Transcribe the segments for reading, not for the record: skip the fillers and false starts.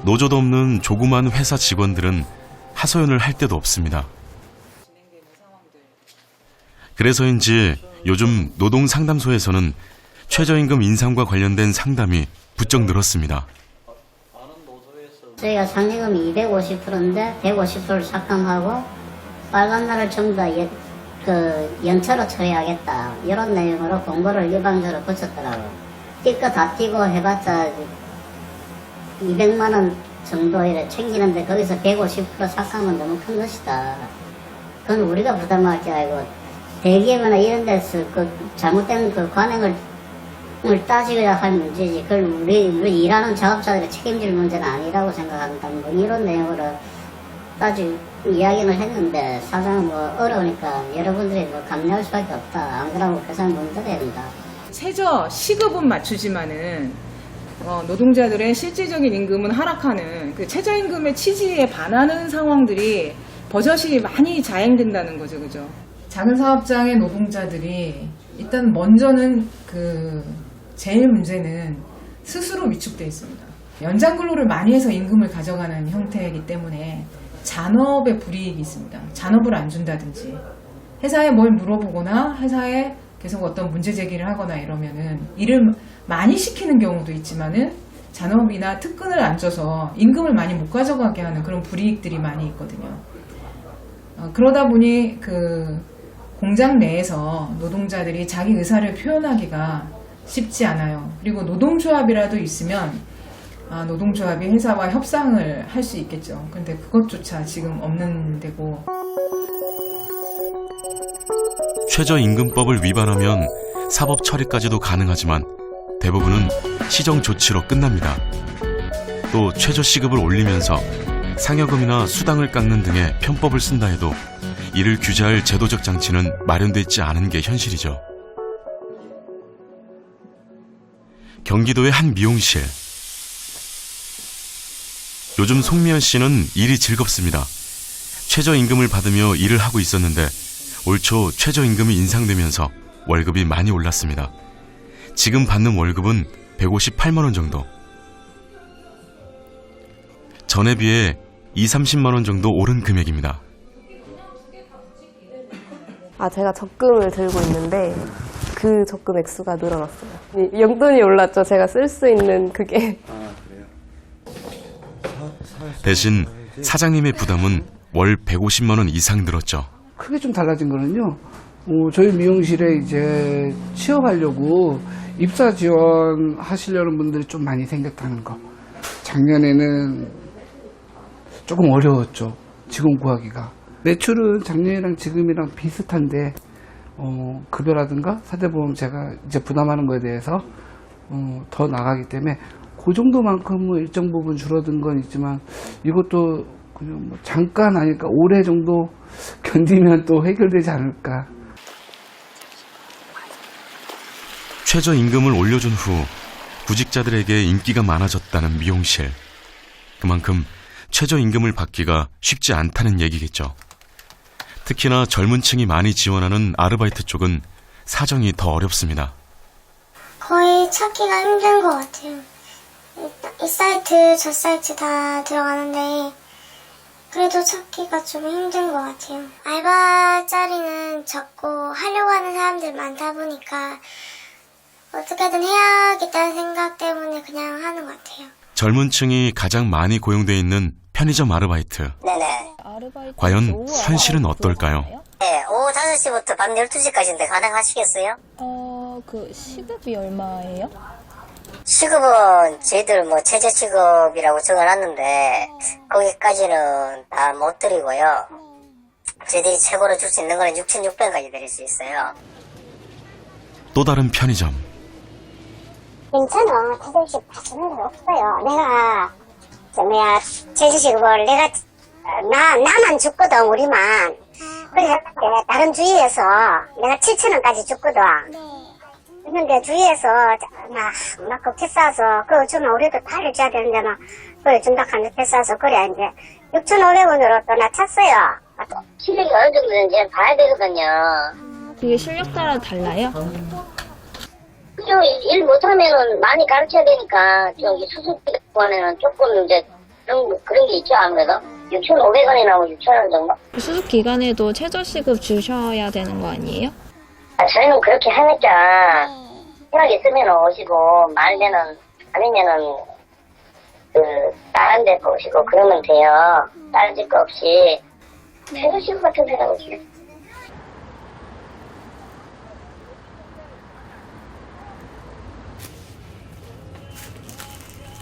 노조도 없는 조그만 회사 직원들은 하소연을 할 데도 없습니다. 그래서인지 요즘 노동상담소에서는 최저임금 인상과 관련된 상담이 부쩍 늘었습니다. 저희가 상여금이 250%인데 150%를 삭감하고 빨간 날을 전부 다 연차로 처리하겠다. 이런 내용으로 공고를 일방적으로 붙였더라고요. 뛸 거 다 뛰고 해봤자 200만 원 정도 이래 챙기는데 거기서 150% 삭감은 너무 큰 것이다. 그건 우리가 부담할 게 아니고 대기업이나 이런 데서 잘못된 관행을 따지고야 할 문제지. 그걸 우리 일하는 작업자들이 책임질 문제는 아니라고 생각한다. 뭐 이런 내용으로 이야기를 했는데 사장은 어려우니까 여러분들이 감내할 수밖에 없다. 안 그러면 회사는 문 닫아야 된다. 최저 시급은 맞추지만은 노동자들의 실질적인 임금은 하락하는 그 최저임금의 취지에 반하는 상황들이 버젓이 많이 자행된다는 거죠, 그죠? 작은 사업장의 노동자들이 일단 먼저는 제일 문제는 스스로 위축돼 있습니다. 연장 근로를 많이 해서 임금을 가져가는 형태이기 때문에 잔업에 불이익이 있습니다. 잔업을 안 준다든지 회사에 뭘 물어보거나 회사에 계속 어떤 문제 제기를 하거나 이러면은 일을 많이 시키는 경우도 있지만은 잔업이나 특근을 안 줘서 임금을 많이 못 가져가게 하는 그런 불이익들이 많이 있거든요. 그러다 보니 공장 내에서 노동자들이 자기 의사를 표현하기가 쉽지 않아요. 그리고 노동조합이라도 있으면 노동조합이 회사와 협상을 할 수 있겠죠. 근데 그것조차 지금 없는 데고. 최저임금법을 위반하면 사법 처리까지도 가능하지만 대부분은 시정 조치로 끝납니다. 또 최저시급을 올리면서 상여금이나 수당을 깎는 등의 편법을 쓴다 해도 이를 규제할 제도적 장치는 마련돼 있지 않은 게 현실이죠. 경기도의 한 미용실. 요즘 송미연 씨는 일이 즐겁습니다. 최저임금을 받으며 일을 하고 있었는데 올 초 최저임금이 인상되면서 월급이 많이 올랐습니다. 지금 받는 월급은 158만 원 정도. 전에 비해 20-30만 원 정도 오른 금액입니다. 제가 적금을 들고 있는데 그 적금 액수가 늘어났어요. 용돈이 올랐죠. 제가 쓸 수 있는 그게. 대신 사장님의 부담은 월 150만 원 이상 늘었죠. 크게 좀 달라진 거는요. 저희 미용실에 이제 취업하려고 입사 지원하시려는 분들이 좀 많이 생겼다는 거. 작년에는 조금 어려웠죠. 직원 구하기가. 매출은 작년이랑 지금이랑 비슷한데 급여라든가 사대보험 제가 이제 부담하는 거에 대해서 더 나가기 때문에 그 정도만큼은 일정 부분 줄어든 건 있지만 이것도 그냥 잠깐 아닐까 올해 정도 견디면 또 해결되지 않을까. 최저임금을 올려준 후 구직자들에게 인기가 많아졌다는 미용실. 그만큼 최저임금을 받기가 쉽지 않다는 얘기겠죠. 특히나 젊은 층이 많이 지원하는 아르바이트 쪽은 사정이 더 어렵습니다. 거의 찾기가 힘든 것 같아요. 이 사이트 저 사이트 다 들어가는데 그래도 찾기가 좀 힘든 것 같아요. 알바 자리는 적고 하려고 하는 사람들 많다 보니까 어떻게든 해야겠다는 생각 때문에 그냥 하는 것 같아요. 젊은 층이 가장 많이 고용돼 있는 편의점 아르바이트. 네네. 과연 현실은 어떨까요? 네, 오후 5시부터 밤 12시까지인데 가능하시겠어요? 시급이 얼마예요? 시급은 저희들 최저시급이라고 적어놨는데 거기까지는 다 못 드리고요. 저희들이 최고로 줄 수 있는 거는 6,600원까지 드릴 수 있어요. 또 다른 편의점. 괜찮아. 최저시급 받는 건 없어요. 내가 최저시급을 나만 줬거든, 우리만. 그래, 다른 주위에서 내가 7,000원까지 줬거든. 근데 주위에서 막 그렇게 싸서 그거 주면 우리도 팔을 줘야 되는데 그걸 준다 하면 비싸서 그래 이제 6,500원으로 또 나 찼어요. 실력이 어느 정도인지 봐야 되거든요. 그게 실력 따라 달라요? 일 못하면은 많이 가르쳐야 되니까 좀 수습 기간에는 조금 이제 그런 게 있죠, 아무래도. 6,500원이 나오고 6,000원 정도? 수습 기간에도 최저시급 주셔야 되는 거 아니에요? 저희는 그렇게 하니까, 생각 있으면 오시고, 말면은, 아니면은, 다른 데 보시고, 그러면 돼요. 따질 거 없이. 최저시급 같은 사람이지.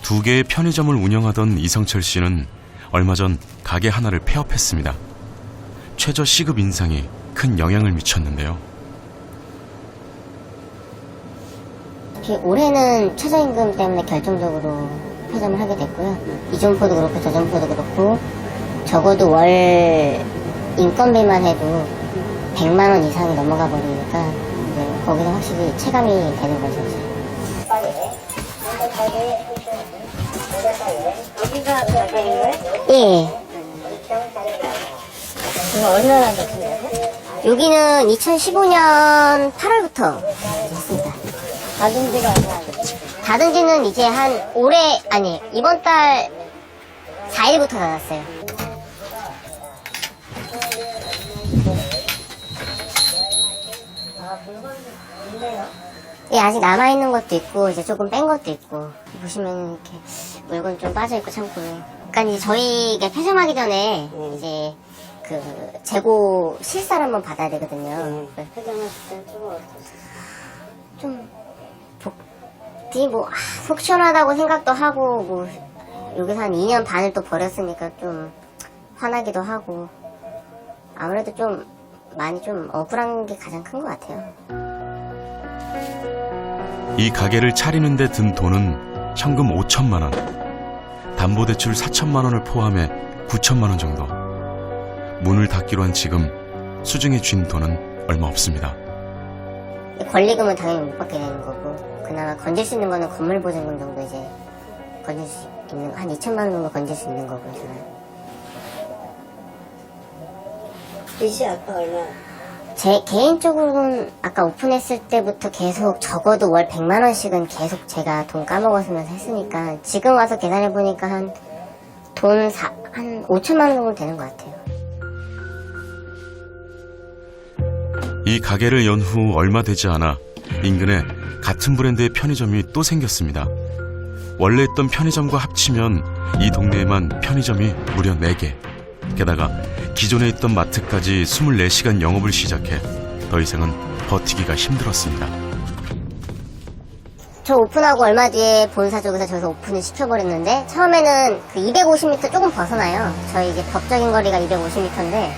두 개의 편의점을 운영하던 이성철 씨는 얼마 전 가게 하나를 폐업했습니다. 최저 시급 인상이 큰 영향을 미쳤는데요. 특히 올해는 최저임금 때문에 결정적으로 폐점을 하게 됐고요. 이점포도 그렇고 저점포도 그렇고 적어도 월 인건비만 해도 100만 원 이상이 넘어가 버리니까 이제 거기서 확실히 체감이 되는 거죠. 이제. 예. 이거 얼마나 됐어요? 여기는 2015년 8월부터 했습니다. 닫은 지가 얼마나 됐지? 닫은 지는 이제 한 이번 달 4일부터 닫았어요. 예, 아직 남아있는 것도 있고, 이제 조금 뺀 것도 있고, 보시면 이렇게 물건 좀 빠져있고 창고에. 그러니까 이제 저희가 폐점하기 전에 이제 그 재고 실사를 한번 받아야 되거든요. 폐점했을 때 좀 속 시원하다고 생각도 하고, 뭐, 여기서 한 2년 반을 또 버렸으니까 좀 화나기도 하고, 아무래도 좀 많이 좀 억울한 게 가장 큰 것 같아요. 이 가게를 차리는 데 든 돈은 현금 5천만 원, 담보대출 4천만 원을 포함해 9천만 원 정도. 문을 닫기로 한 지금 수중에 쥔 돈은 얼마 없습니다. 권리금은 당연히 못 받게 되는 거고, 그나마 건질 수 있는 거는 건물 보증금 정도 이제 건질 수 있는, 한 2천만 원 정도 건질 수 있는 거고요, 저는. 빚이 아까 얼마? 제 개인적으로는 아까 오픈했을 때부터 계속 적어도 월 100만 원씩은 계속 제가 돈 까먹었으면서 했으니까 지금 와서 계산해보니까 한 5천만 원 정도 되는 것 같아요. 이 가게를 연 후 얼마 되지 않아 인근에 같은 브랜드의 편의점이 또 생겼습니다. 원래 있던 편의점과 합치면 이 동네에만 편의점이 무려 4개. 게다가 기존에 있던 마트까지 24시간 영업을 시작해 더 이상은 버티기가 힘들었습니다. 저 오픈하고 얼마 뒤에 본사 쪽에서 저기서 오픈을 시켜버렸는데, 처음에는 그 250m 조금 벗어나요. 저희 이제 법적인 거리가 250m인데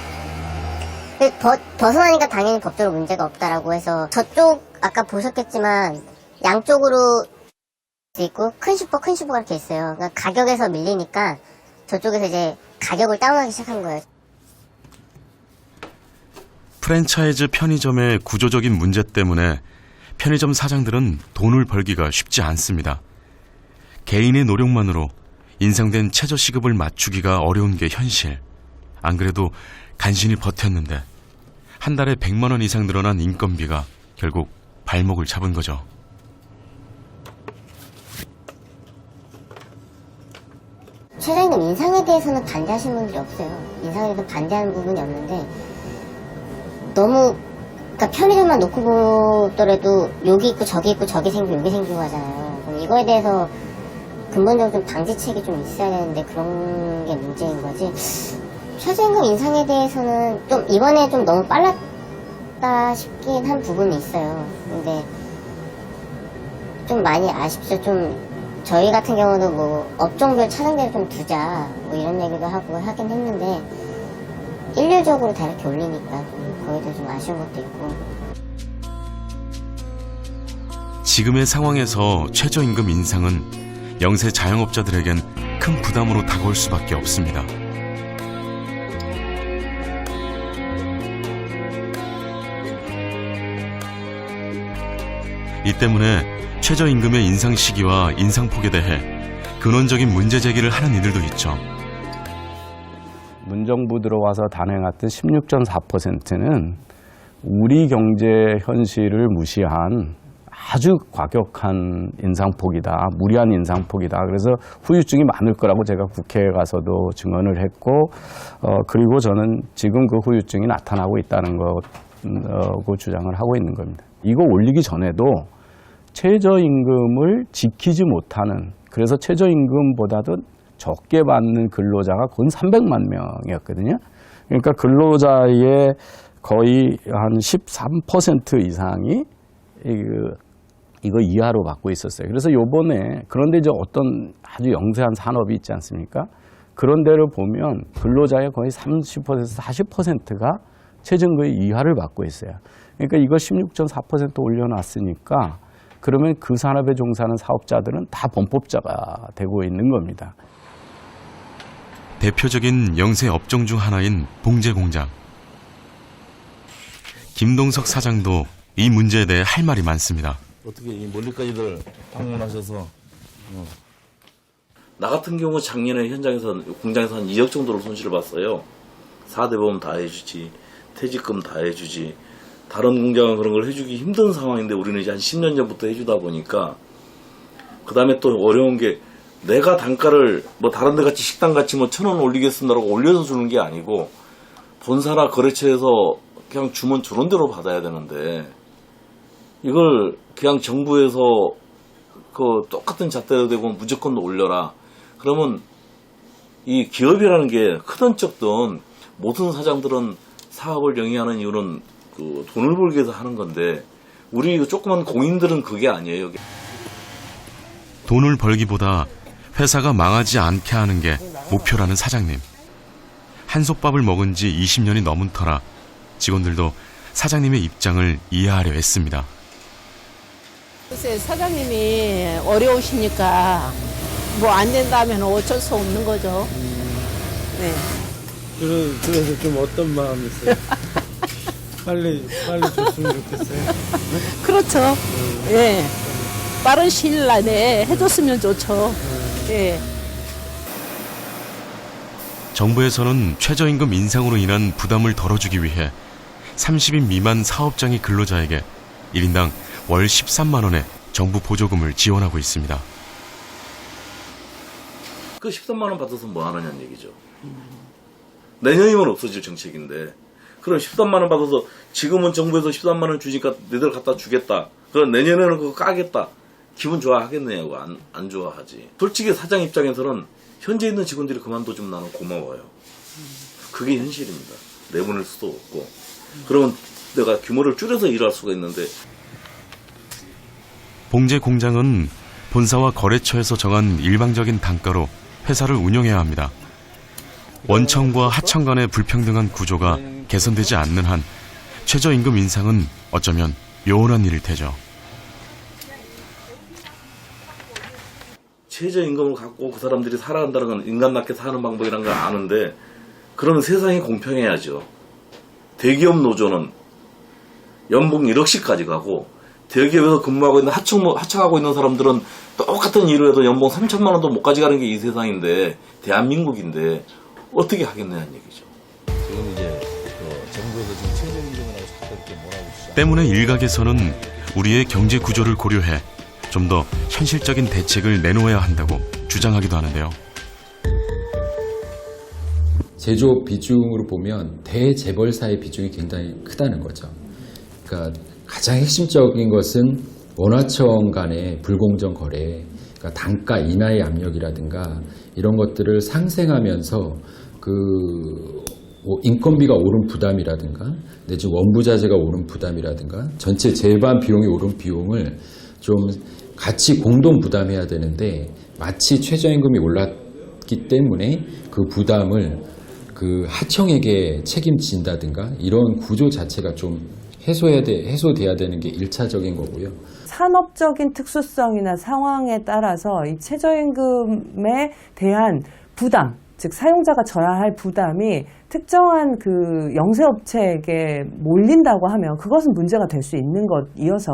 벗어나니까 당연히 법적으로 문제가 없다라고 해서 저쪽 아까 보셨겠지만 양쪽으로 있고 큰 슈퍼가 이렇게 있어요. 그러니까 가격에서 밀리니까 저쪽에서 이제 가격을 다운하기 시작한 거예요. 프랜차이즈 편의점의 구조적인 문제 때문에 편의점 사장들은 돈을 벌기가 쉽지 않습니다. 개인의 노력만으로 인상된 최저시급을 맞추기가 어려운 게 현실. 안 그래도 간신히 버텼는데 한 달에 100만 원 이상 늘어난 인건비가 결국 발목을 잡은 거죠. 최저임금 인상에 대해서는 반대하시는 분들이 없어요. 인상에 대해서 반대하는 부분이 없는데, 너무, 그러니까 편의점만 놓고 보더라도 여기 있고 저기 있고 저기 생기고 여기 생기고 하잖아요. 그럼 이거에 대해서 근본적으로 좀 방지책이 좀 있어야 되는데 그런 게 문제인 거지. 최저임금 인상에 대해서는 좀 이번에 좀 너무 빨랐다 싶긴 한 부분이 있어요. 근데 좀 많이 아쉽죠. 좀 저희 같은 경우도 뭐 업종별 차등제를 좀 두자 뭐 이런 얘기도 하고 하긴 했는데 일률적으로 다 이렇게 올리니까 좀 거기도 좀 아쉬운 것도 있고. 지금의 상황에서 최저임금 인상은 영세 자영업자들에겐 큰 부담으로 다가올 수밖에 없습니다. 이 때문에 최저임금의 인상 시기와 인상폭에 대해 근원적인 문제 제기를 하는 이들도 있죠. 문정부 들어와서 단행했던 16.4%는 우리 경제 현실을 무시한 아주 과격한 인상폭이다, 무리한 인상폭이다. 그래서 후유증이 많을 거라고 제가 국회에 가서도 증언을 했고, 그리고 저는 지금 그 후유증이 나타나고 있다는 거고 주장을 하고 있는 겁니다. 이거 올리기 전에도 최저임금을 지키지 못하는, 그래서 최저임금보다도 적게 받는 근로자가 거의 300만 명이었거든요. 그러니까 근로자의 거의 한 13% 이상이 이거 이하로 받고 있었어요. 그래서 요번에, 그런데 이제 어떤 아주 영세한 산업이 있지 않습니까? 그런 데를 보면 근로자의 거의 30%에서 40%가 최저임금 이하를 받고 있어요. 그러니까 이거 16.4% 올려놨으니까 그러면 그 산업에 종사하는 사업자들은 다 범법자가 되고 있는 겁니다. 대표적인 영세 업종 중 하나인 봉제공장. 김동석 사장도 이 문제에 대해 할 말이 많습니다. 어떻게 이 멀리까지들 방문하셔서 나 같은 경우 작년에 현장에서 공장에서 한 2억 정도로 손실을 봤어요. 4대 보험 다 해주지, 퇴직금 다 해주지, 다른 공장은 그런 걸 해주기 힘든 상황인데 우리는 이제 한 10년 전부터 해주다 보니까, 그 다음에 또 어려운 게 내가 단가를 뭐 다른 데 같이 식당 같이 뭐 1,000원 올리겠습니다라고 올려서 주는 게 아니고 본사나 거래처에서 그냥 주면 주는 대로 받아야 되는데, 이걸 그냥 정부에서 그 똑같은 잣대로 되고 무조건 올려라. 그러면 이 기업이라는 게 크든 적든 모든 사장들은 사업을 영위하는 이유는 그 돈을 벌기 위해서 하는 건데, 우리 조그만 공인들은 그게 아니에요. 돈을 벌기보다 회사가 망하지 않게 하는 게 목표라는 사장님. 한솥밥을 먹은 지 20년이 넘은 터라 직원들도 사장님의 입장을 이해하려 했습니다. 글쎄, 사장님이 어려우시니까 뭐 안 된다면 어쩔 수 없는 거죠. 네. 그래서 좀 어떤 마음이세요? 빨리 줬으면 좋겠어요. 그렇죠. 예. 빠른 시일 안에 해줬으면 좋죠. 예. 정부에서는 최저임금 인상으로 인한 부담을 덜어주기 위해 30인 미만 사업장의 근로자에게 1인당 월 13만 원의 정부 보조금을 지원하고 있습니다. 그 13만 원 받아서 뭐 하느냐는 얘기죠. 내년이면 없어질 정책인데, 그럼 13만 원 받아서 지금은 정부에서 13만 원 주니까 너희들 갖다 주겠다. 그럼 내년에는 그거 까겠다. 기분 좋아하겠느냐고. 안 좋아하지. 솔직히 사장 입장에서는 현재 있는 직원들이 그만둬주면 나는 고마워요. 그게 현실입니다. 내보낼 수도 없고. 그러면 내가 규모를 줄여서 일할 수가 있는데. 봉제 공장은 본사와 거래처에서 정한 일방적인 단가로 회사를 운영해야 합니다. 원청과 하청 간의 불평등한 구조가 개선되지 않는 한 최저임금 인상은 어쩌면 요원한 일일 테죠. 최저임금을 갖고 그 사람들이 살아간다는 건 인간답게 사는 방법이라는 걸 아는데, 그러면 세상이 공평해야죠. 대기업 노조는 연봉 1억씩까지 가고, 대기업에서 근무하고 있는 하청하고 있는 사람들은 똑같은 일을 해도 연봉 3천만 원도 못 가져가는 게 이 세상인데, 대한민국인데 어떻게 하겠냐는 얘기죠. 지금 이제 정부에서 지금 최저임금이라고 자꾸 이렇게 몰아붙이죠. 때문에 일각에서는 우리의 경제 구조를 고려해 좀 더 현실적인 대책을 내놓아야 한다고 주장하기도 하는데요. 제조업 비중으로 보면 대재벌사의 비중이 굉장히 크다는 거죠. 그러니까 가장 핵심적인 것은 원화청 간의 불공정 거래, 그러니까 단가 인하의 압력이라든가 이런 것들을 상생하면서 뭐 인건비가 오른 부담이라든가 내지 원부자재가 오른 부담이라든가 전체 재반 비용이 오른 비용을 좀 같이 공동 부담해야 되는데, 마치 최저임금이 올랐기 때문에 그 부담을 그 하청에게 책임진다든가 이런 구조 자체가 좀 해소돼야 되는 게 1차적인 거고요. 산업적인 특수성이나 상황에 따라서 이 최저임금에 대한 부담, 즉 사용자가 져야 할 부담이 특정한 그 영세업체에게 몰린다고 하면 그것은 문제가 될 수 있는 것이어서,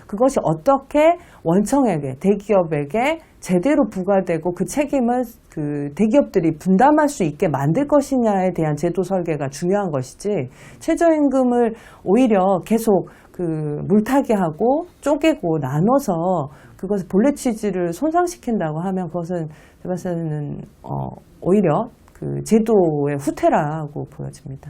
그것이 어떻게 원청에게, 대기업에게 제대로 부과되고 그 책임을 그 대기업들이 분담할 수 있게 만들 것이냐에 대한 제도 설계가 중요한 것이지, 최저임금을 오히려 계속 그 물타기 하고 쪼개고 나눠서 그것을 본래 취지를 손상시킨다고 하면 그것은 제가 봤을 때는 오히려 그 제도의 후퇴라고 보여집니다.